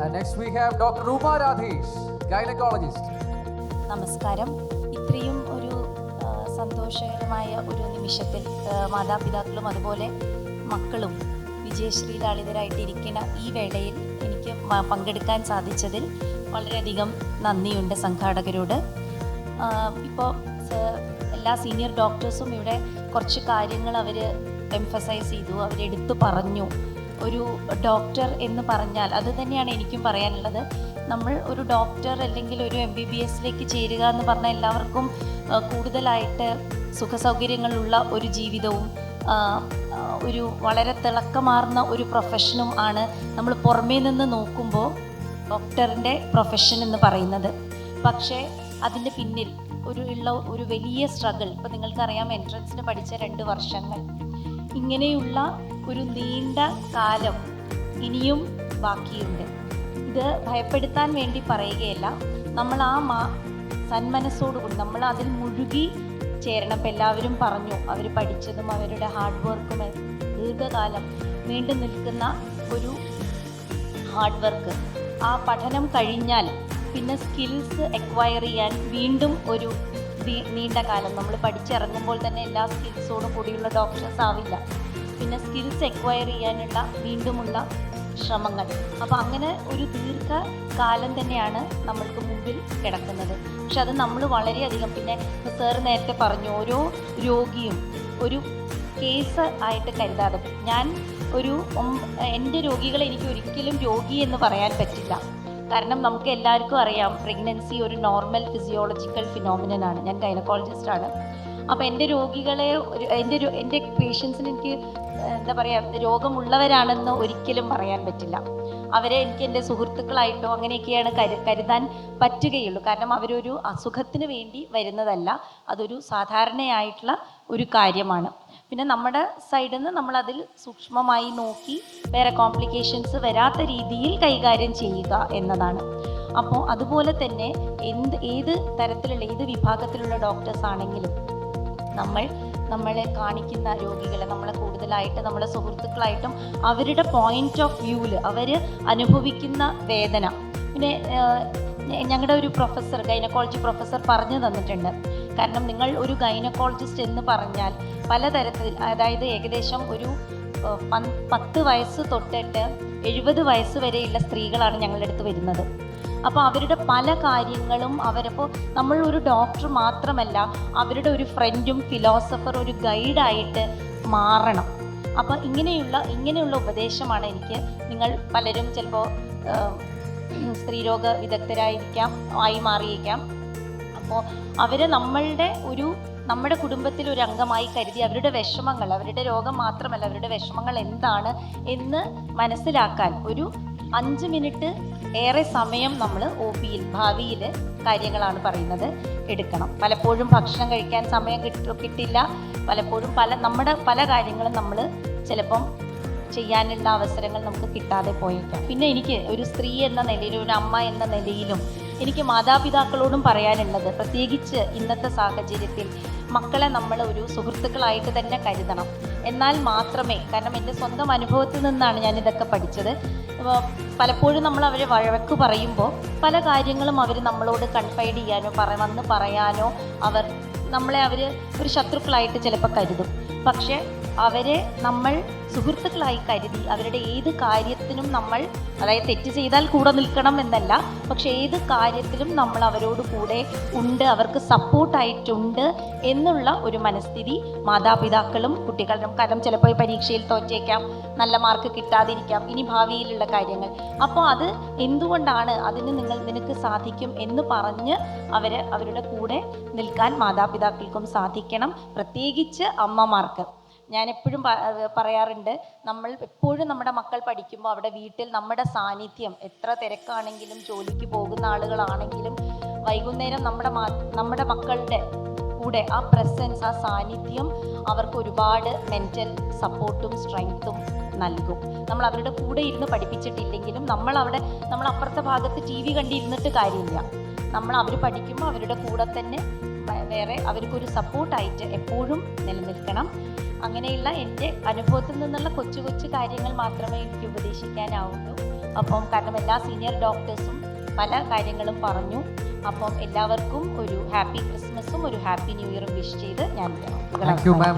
And next we have Dr. Uma Radhesh, gynecologist. നമസ്കാരം. ഇത്രയും ഒരു സന്തോഷകരമായ ഒരു നിമിഷത്തിൽ മാതാപിതാക്കളും അതുപോലെ മക്കളും വിജയശ്രീലാളിതരായിട്ടിരിക്കുന്ന ഈ വേളയിൽ എനിക്ക് പങ്കെടുക്കാൻ സാധിച്ചതിൽ വളരെയധികം നന്ദിയുണ്ട് സംഘാടകരോട്. ഇപ്പോൾ എല്ലാ സീനിയർ ഡോക്ടേഴ്സും ഇവിടെ കുറച്ച് കാര്യങ്ങൾ അവർ എംഫസൈസ് ചെയ്തു, അവരെടുത്തു പറഞ്ഞു. ഒരു ഡോക്ടർ എന്ന് പറഞ്ഞാൽ അത് തന്നെയാണ് എനിക്കും പറയാനുള്ളത്. നമ്മൾ ഒരു ഡോക്ടർ അല്ലെങ്കിൽ ഒരു MBBSലേക്ക് ചേരുക എന്ന് പറഞ്ഞാൽ എല്ലാവർക്കും കൂടുതലായിട്ട് സുഖസൗകര്യങ്ങളുള്ള ഒരു ജീവിതവും ഒരു വളരെ തിളക്കമാർന്ന ഒരു പ്രൊഫഷനും ആണ് നമ്മൾ പുറമേ നിന്ന് നോക്കുമ്പോൾ ഡോക്ടറിൻ്റെ പ്രൊഫഷൻ എന്ന് പറയുന്നത്. പക്ഷേ അതിൻ്റെ പിന്നിൽ ഒരു വലിയ സ്ട്രഗിൾ, ഇപ്പോൾ നിങ്ങൾക്കറിയാം, എൻട്രൻസിന് പഠിച്ച 2 വർഷങ്ങൾ, ഇങ്ങനെയുള്ള ഒരു നീണ്ട കാലം ഇനിയും ബാക്കിയുണ്ട്. ഇത് ഭയപ്പെടുത്താൻ വേണ്ടി പറയുകയല്ല, നമ്മൾ ആ സന്മനസ്സോടുകൂടി നമ്മൾ അതിൽ മുഴുകി ചേരണം. ഇപ്പം എല്ലാവരും പറഞ്ഞു അവർ പഠിച്ചതും അവരുടെ ഹാർഡ് വർക്കും ദീർഘകാലം നീണ്ടു നിൽക്കുന്ന ഒരു ഹാർഡ് വർക്ക്. ആ പഠനം കഴിഞ്ഞാൽ പിന്നെ സ്കിൽസ് എക്വയർ ചെയ്യാൻ വീണ്ടും ഒരു നീണ്ട കാലം. നമ്മൾ പഠിച്ചിറങ്ങുമ്പോൾ തന്നെ എല്ലാ സ്കിൽസോടും കൂടിയുള്ള ഡോക്ടേഴ്സ് ആവില്ല. പിന്നെ സ്കിൽസ് എക്വയർ ചെയ്യാനുള്ള വീണ്ടുമുള്ള ശ്രമങ്ങൾ. അപ്പോൾ അങ്ങനെ ഒരു ദീർഘകാലം തന്നെയാണ് നമ്മൾക്ക് മുമ്പിൽ കിടക്കുന്നത്. പക്ഷെ അത് നമ്മൾ വളരെയധികം, പിന്നെ സാർ നേരത്തെ പറഞ്ഞു, ഓരോ രോഗിയും ഒരു കേസ് ആയിട്ട് കരുതാതെ, ഞാൻ എൻ്റെ രോഗികളെ എനിക്ക് ഒരിക്കലും രോഗി എന്ന് പറയാൻ പറ്റില്ല. കാരണം നമുക്ക് എല്ലാവർക്കും അറിയാം പ്രഗ്നൻസി ഒരു നോർമൽ ഫിസിയോളജിക്കൽ ഫിനോമിനനാണ്. ഞാൻ ഗൈനക്കോളജിസ്റ്റാണ്. അപ്പോൾ എൻ്റെ രോഗികളെ എൻ്റെ പേഷ്യൻസിന് എനിക്ക് എന്താ പറയുക, രോഗമുള്ളവരാണെന്ന് ഒരിക്കലും പറയാൻ പറ്റില്ല. അവരെ എനിക്ക് എൻ്റെ സുഹൃത്തുക്കളായിട്ടോ അങ്ങനെയൊക്കെയാണ് കരുതാൻ പറ്റുകയുള്ളൂ. കാരണം അവരൊരു അസുഖത്തിന് വേണ്ടി വരുന്നതല്ല, അതൊരു സാധാരണയായിട്ടുള്ള ഒരു കാര്യമാണ്. പിന്നെ നമ്മുടെ സൈഡിൽ നിന്ന് നമ്മളതിൽ സൂക്ഷ്മമായി നോക്കി വേറെ കോംപ്ലിക്കേഷൻസ് വരാത്ത രീതിയിൽ കൈകാര്യം ചെയ്യുക എന്നതാണ്. അപ്പോൾ അതുപോലെ തന്നെ ഏത് തരത്തിലുള്ള ഏത് വിഭാഗത്തിലുള്ള ഡോക്ടേഴ്സ് ആണെങ്കിലും നമ്മളെ കാണിക്കുന്ന രോഗികളെ നമ്മളെ കൂടുതലായിട്ട് നമ്മളെ സുഹൃത്തുക്കളായിട്ടും അവരുടെ പോയിന്റ് ഓഫ് വ്യൂവിൽ അവർ അനുഭവിക്കുന്ന വേദന, പിന്നെ ഞങ്ങളുടെ ഒരു പ്രൊഫസർ, ഗൈനക്കോളജി പ്രൊഫസർ പറഞ്ഞു തന്നിട്ടുണ്ട്. കാരണം നിങ്ങൾ ഒരു ഗൈനക്കോളജിസ്റ്റ് എന്ന് പറഞ്ഞാൽ പലതരത്തിൽ, അതായത് ഏകദേശം ഒരു 10 വയസ്സ് തൊട്ടിട്ട് 70 വയസ്സ് വരെയുള്ള സ്ത്രീകളാണ് ഞങ്ങളുടെ അടുത്ത് വരുന്നത്. അപ്പോൾ അവരുടെ പല കാര്യങ്ങളും അവരപ്പോൾ നമ്മൾ ഒരു ഡോക്ടർ മാത്രമല്ല, അവരുടെ ഒരു ഫ്രണ്ടും ഫിലോസഫർ, ഒരു ഗൈഡായിട്ട് മാറണം. അപ്പോൾ ഇങ്ങനെയുള്ള ഉപദേശമാണ് എനിക്ക്. നിങ്ങൾ പലരും ചിലപ്പോൾ സ്ത്രീരോഗ വിദഗ്ധരായിരിക്കാം, ആയി മാറിയേക്കാം. അപ്പോൾ അവരെ നമ്മുടെ കുടുംബത്തിൽ ഒരു അംഗമായി കരുതി അവരുടെ വിഷമങ്ങൾ, അവരുടെ രോഗം മാത്രമല്ല അവരുടെ വിഷമങ്ങൾ എന്താണ് എന്ന് മനസ്സിലാക്കാൻ ഒരു 5 മിനിറ്റ് ഏറെ സമയം നമ്മൾ OPയിൽ ഭാവിയിൽ കാര്യങ്ങളാണ് പറയുന്നത് എടുക്കണം. പലപ്പോഴും ഭക്ഷണം കഴിക്കാൻ സമയം കിട്ടില്ല. പലപ്പോഴും നമ്മുടെ പല കാര്യങ്ങളും നമ്മൾ ചിലപ്പം ചെയ്യാനുള്ള അവസരങ്ങൾ നമുക്ക് കിട്ടാതെ പോയേക്കാം. പിന്നെ എനിക്ക് ഒരു സ്ത്രീ എന്ന നിലയിലും ഒരു അമ്മ എന്ന നിലയിലും എനിക്ക് മാതാപിതാക്കളോടും പറയാനുള്ളത്, പ്രത്യേകിച്ച് ഇന്നത്തെ സാഹചര്യത്തിൽ മക്കളെ നമ്മൾ ഒരു സുഹൃത്തുക്കളായിട്ട് തന്നെ കരുതണം. എന്നാൽ മാത്രമേ, കാരണം എൻ്റെ സ്വന്തം അനുഭവത്തിൽ നിന്നാണ് ഞാനിതൊക്കെ പഠിച്ചത്. പലപ്പോഴും നമ്മൾ അവരെ വഴക്ക് പറയുമ്പോൾ പല കാര്യങ്ങളും അവർ നമ്മളോട് കൺഫൈഡ് ചെയ്യാനോ വന്ന് പറയാനോ നമ്മളെ ഒരു ശത്രുക്കളായിട്ട് ചിലപ്പോൾ കരുതും. പക്ഷേ അവരെ നമ്മൾ സുഹൃത്തുക്കളായി കരുതി അവരുടെ ഏത് കാര്യത്തിനും നമ്മൾ, അതായത് തെറ്റ് ചെയ്താൽ കൂടെ നിൽക്കണം എന്നല്ല, പക്ഷേ ഏത് കാര്യത്തിലും നമ്മൾ അവരോട് കൂടെ ഉണ്ട്, അവർക്ക് സപ്പോർട്ടായിട്ടുണ്ട് എന്നുള്ള ഒരു മനസ്ഥിതി മാതാപിതാക്കളും കുട്ടികളും. കാരണം ചിലപ്പോൾ പരീക്ഷയിൽ തോറ്റേക്കാം, നല്ല മാർക്ക് കിട്ടാതിരിക്കാം, ഇനി ഭാവിയിലുള്ള കാര്യങ്ങൾ. അപ്പോൾ അത് എന്തുകൊണ്ടാണ്, നിനക്ക് സാധിക്കും എന്ന് പറഞ്ഞ് അവരുടെ കൂടെ നിൽക്കാൻ മാതാപിതാക്കൾക്കും സാധിക്കണം, പ്രത്യേകിച്ച് അമ്മമാർക്ക്. ഞാൻ എപ്പോഴും പറയാറുണ്ട്, നമ്മൾ എപ്പോഴും നമ്മുടെ മക്കൾ പഠിക്കുമ്പോൾ അവിടെ വീട്ടിൽ നമ്മുടെ സാന്നിധ്യം, എത്ര തിരക്കാണെങ്കിലും ജോലിക്ക് പോകുന്ന ആളുകളാണെങ്കിലും വൈകുന്നേരം നമ്മുടെ മക്കളുടെ കൂടെ ആ പ്രസൻസ്, ആ സാന്നിധ്യം അവർക്ക് ഒരുപാട് മെൻ്റൽ സപ്പോർട്ടും സ്ട്രെങ്ത്തും നൽകും. നമ്മൾ അവരുടെ കൂടെ ഇരുന്ന് പഠിപ്പിച്ചിട്ടില്ലെങ്കിലും നമ്മൾ അപ്പുറത്തെ ഭാഗത്ത് TV കണ്ടിരുന്നിട്ട് കാര്യമില്ല. അവർ പഠിക്കുമ്പോൾ അവരുടെ കൂടെ തന്നെ വേറെ അവർക്കൊരു സപ്പോർട്ടായിട്ട് എപ്പോഴും നിലനിൽക്കണം. അങ്ങനെയുള്ള എൻ്റെ അനുഭവത്തിൽ നിന്നുള്ള കൊച്ചു കൊച്ചു കാര്യങ്ങൾ മാത്രമേ എനിക്ക് ഉപദേശിക്കാനാവുള്ളൂ. അപ്പം കാരണം എല്ലാ സീനിയർ ഡോക്ടേഴ്സും പല കാര്യങ്ങളും പറഞ്ഞു. അപ്പം എല്ലാവർക്കും ഒരു ഹാപ്പി ക്രിസ്മസും ഒരു ഹാപ്പി ന്യൂ ഇയറും വിഷ് ചെയ്ത് ഞാൻ താങ്ക് യു മാം.